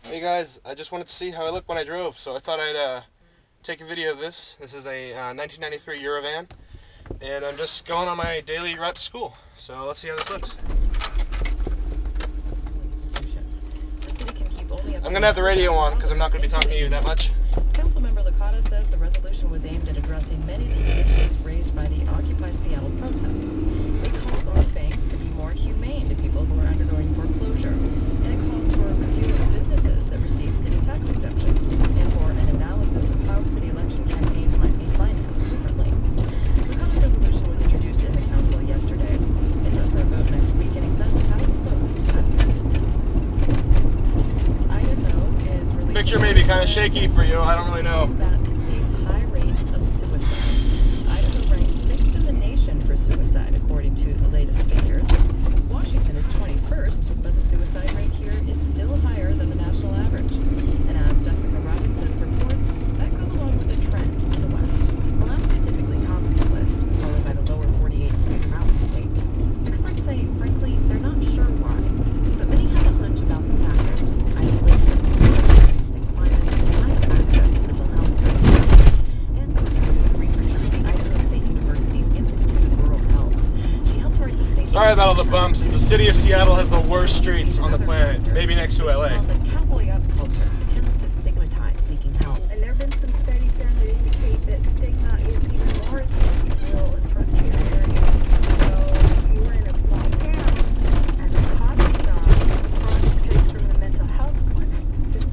Hey guys, I just wanted to see how I looked when I drove, so I thought I'd take a video of this. This is a 1993 EuroVan, and I'm just going on my daily route to school. So let's see how this looks. I'm going to have the radio on because I'm not going to be talking to you that much. Councilmember Licata says the resolution was aimed at addressing many of the issues raised by the Occupy Seattle protests. It calls on banks to be more humane to people who are undergoing foreclosure, and it calls for a review of businesses that receive city tax exemptions, and for an analysis of how city election campaigns might be financed differently. Licata's resolution was introduced in the council yesterday. It's up for a vote next week, and he says it has the votes to pass. Picture may be kind of shaky for you, I don't really know. About the state's high rate of suicide. Idaho ranks 6th in the nation for suicide, according to the latest figures. Washington is 21st, but the suicide rate here is still higher than the national average. And as Jessica Robinson reports, that goes along with the trend in the West. Alaska typically tops the list, followed by the lower 48 Free Mountain states. Experts say, frankly, they're not sure why, but many have a hunch about the factors: isolation, Sorry about all the bumps. The city of Seattle has the worst streets on the planet, maybe next to LA. Cowboy up culture tends to stigmatize seeking help. And there have been some studies done that indicate that stigma is even more in rural and frontier areas. So you were in a small town and a coffee shop across the street from the mental health clinic.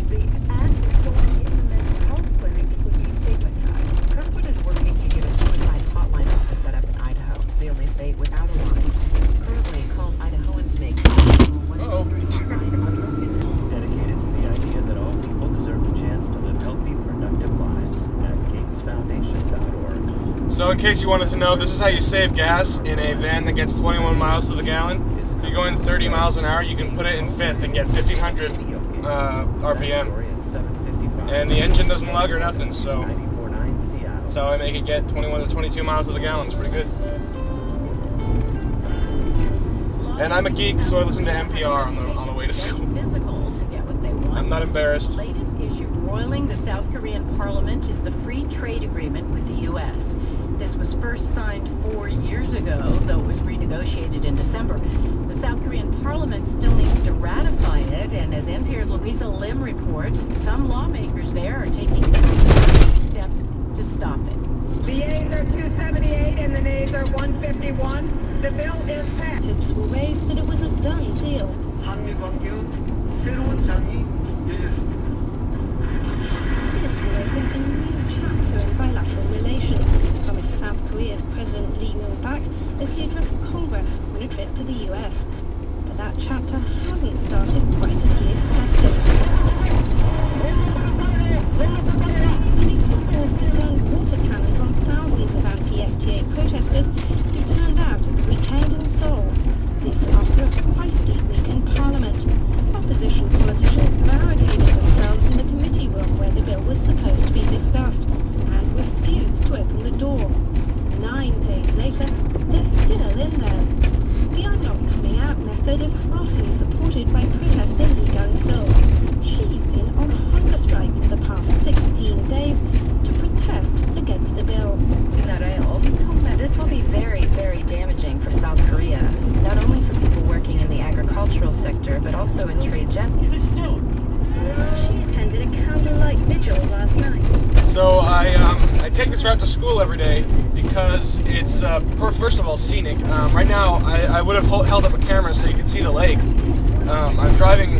The act of going in the mental health clinic would be stigmatized. Kirkwood is working to get a suicide hotline office set up in Idaho, the only state without a line. Currently calls Idahoans make dedicated to the idea that all people deserve the chance to live healthy, productive lives at gatesfoundation.org. So in case you wanted to know, this is how you save gas in a van that gets 21 miles to the gallon. If you go in 30 miles an hour, you can put it in fifth and get 1,500 RPM. And the engine doesn't lug or nothing, so that's how I make it get 21 to 22 miles to the gallon. It's pretty good. And I'm a geek, so I listen to NPR on the way to school. Physical to get what they want. I'm not embarrassed. The latest issue roiling the South Korean parliament is the free trade agreement with the U.S. This was first signed 4 years ago, though it was renegotiated in December. The South Korean parliament still needs to ratify it, and as NPR's Louisa Lim reports, some lawmakers there are taking steps to stop it. The yeas are 278 and the nays are 151. The bill is passed. Hopes were raised that it was a done deal. 한미 관계 새로운 장이 열렸습니다. This will open a new chapter in bilateral relations, promised South Korea's President Lee Myung-bak as he addressed Congress on a trip to the US. But that chapter hasn't started quite as he expected. Police were forced to turn water cannons on thousands of anti-FTA protesters who turned out at the weekend in Seoul. This after a feisty week in Parliament. Opposition politicians barricaded themselves in the committee room where the bill was supposed to be discussed and refused to open the door. 9 days later, they're still in there. The I'm not coming out method is heartily supported by protester Lee Gun-sil. She's been on hunger strike for the past 16 days to protest against the bill. This will be very, very damaging for South Korea, not only for people working in the agricultural sector, but also in trade general. She attended a candlelight vigil last night. So I take this route to school every day because it's first of all scenic. Right now I would have held up a camera so you could see the lake. I'm driving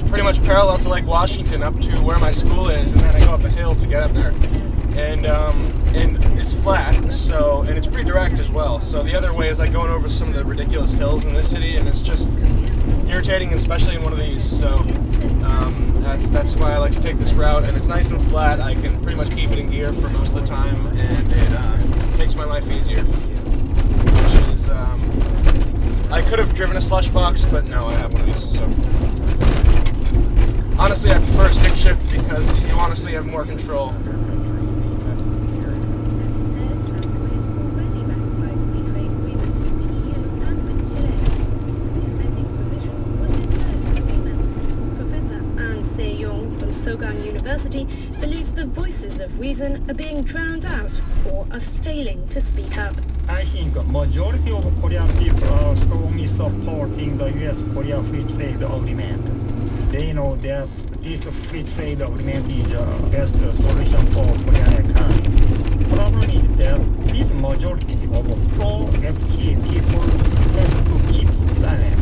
pretty much parallel to Lake Washington up to where my school is, and then I go up a hill to get up there. And it's flat, so, and it's pretty direct as well. So the other way is like going over some of the ridiculous hills in this city, and it's just irritating, especially in one of these. So that's why I like to take this route, and it's nice and flat. I can pretty much keep it in gear for most of the time, and it makes my life easier. Which is, I could have driven a slush box, but no, I have one of these. So honestly, I prefer stick shift because you honestly have more control. Professor An Se-young Sogang University believes the voices of reason are being drowned out or are failing to speak up. I think majority of Korean people are strongly supporting the U.S.-Korea free trade agreement. They know that this free trade agreement is the best solution for Korean economy. The problem is that this majority of pro-FTA people tend to keep silent.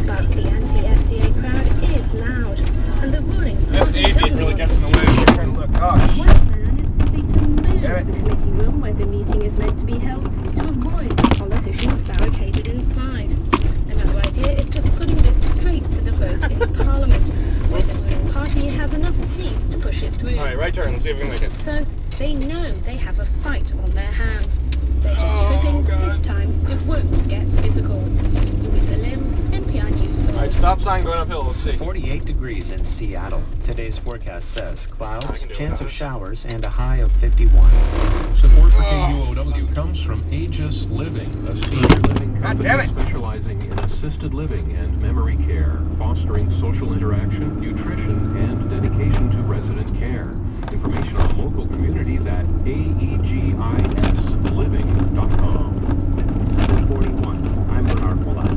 But the anti-FTA crowd is loud, and the ruling This party AV doesn't really want gets in the way. I'm trying to look. Oh, One plan is simply to move Damn it. the committee room where the meeting is meant to be held to avoid the politicians barricaded inside. Another idea is just putting this straight to the vote in Parliament, where the ruling party has enough seats to push it through. Alright, right turn. Let's see if we can make it. So they know they have a fight on their hands. They're just hoping this time it won't get physical. Louisa Lim, NPR News. Alright, stop sign going uphill. Let's see. 48 degrees in Seattle. Today's forecast says I clouds, can do it chance without of this. showers, and a high of 51. Support for KUOW comes from Aegis Living, a senior living God company damn it. specializing in assisted living and memory care, fostering social interaction, nutrition, and dedication to resident care. Information on local communities at aegisliving.com. 741. I'm Bernard Molat.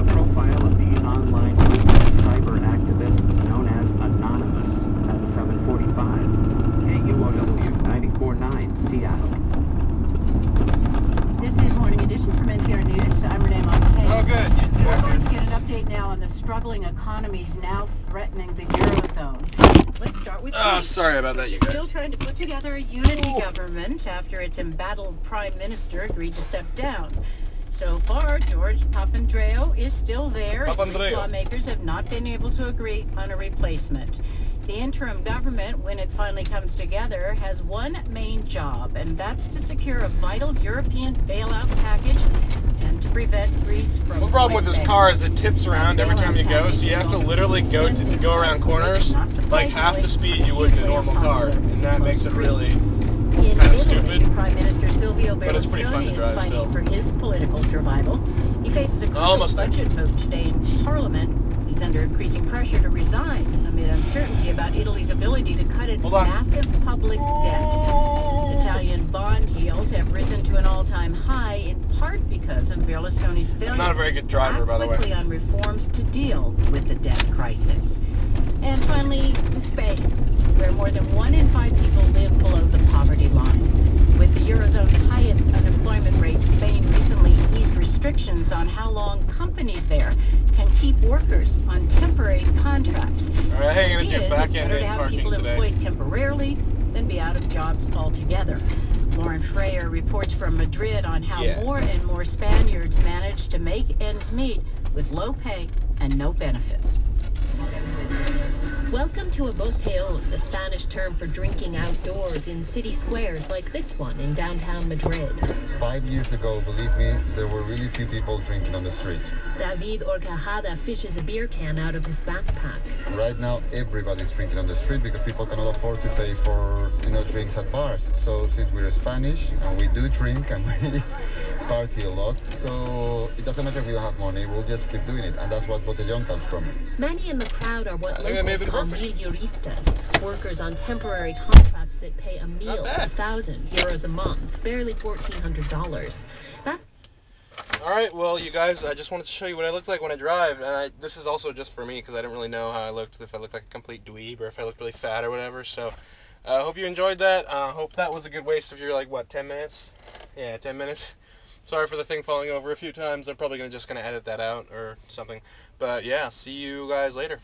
A profile of the online group of cyber activists known as Anonymous at 745. KUOW 94.9 Seattle. This is Morning Edition from NPR News. I'm Renee Montagne. Oh, good. We're going to get an update now on the struggling economies now threatening the Eurozone. Let's start with Oh, Greece, sorry about that, which you is still guys. trying to put together a unity government after its embattled prime minister agreed to step down. So far, George Papandreou is still there, and Greek Papandreou. lawmakers have not been able to agree on a replacement. The interim government, when it finally comes together, has one main job, and that's to secure a vital European bailout package and to prevent Greece from One problem with this going car is it tips around every time you go, so you have to literally go around corners like half the speed you would in a normal car, and that makes it really In kinda Italy, stupid. Prime Minister Silvio But it's pretty fun to Berlusconi is drive fighting still. for his political survival. He faces a crucial Almost there. budget vote today in Parliament. He's under increasing pressure to resign amid uncertainty about Italy's ability to cut its Hold on. massive public debt. Italian bond yields have risen to an all-time high, in part because of Berlusconi's failure not a very good driver, to by the act way. quickly on reforms to deal with the debt crisis. And finally, to Spain, where more than 1 in 5 people live below the poverty line. With the Eurozone's highest unemployment rate, Spain recently eased restrictions on how long companies there can keep workers on temporary contracts. Alright, hey, I'm gonna The idea do is back it's end better to in have parking people today. employed temporarily than be out of jobs altogether. Lauren Freyer reports from Madrid on how Yeah. more and more Spaniards manage to make ends meet with low pay and no benefits. Welcome to a botellón, the Spanish term for drinking outdoors in city squares like this one in downtown Madrid. 5 years ago, believe me, there were really few people drinking on the street. David Orcajada fishes a beer can out of his backpack. Right now, everybody's drinking on the street because people cannot afford to pay for, drinks at bars. So since we're Spanish and we do drink and we party a lot, so it doesn't matter if we don't have money, we'll just keep doing it. And that's what botellón comes from. Many in the crowd are what I think I made locals it call perfect. mileuristas, workers on temporary contracts that pay a meal bad. €1,000 a month, barely $1,400. That's Alright, well, you guys, I just wanted to show you what I look like when I drive, and this is also just for me, because I didn't really know how I looked, if I looked like a complete dweeb, or if I looked really fat or whatever, so I hope you enjoyed that. Hope that was a good waste of your, 10 minutes? Yeah, 10 minutes. Sorry for the thing falling over a few times. I'm probably just going to edit that out or something. But yeah, see you guys later.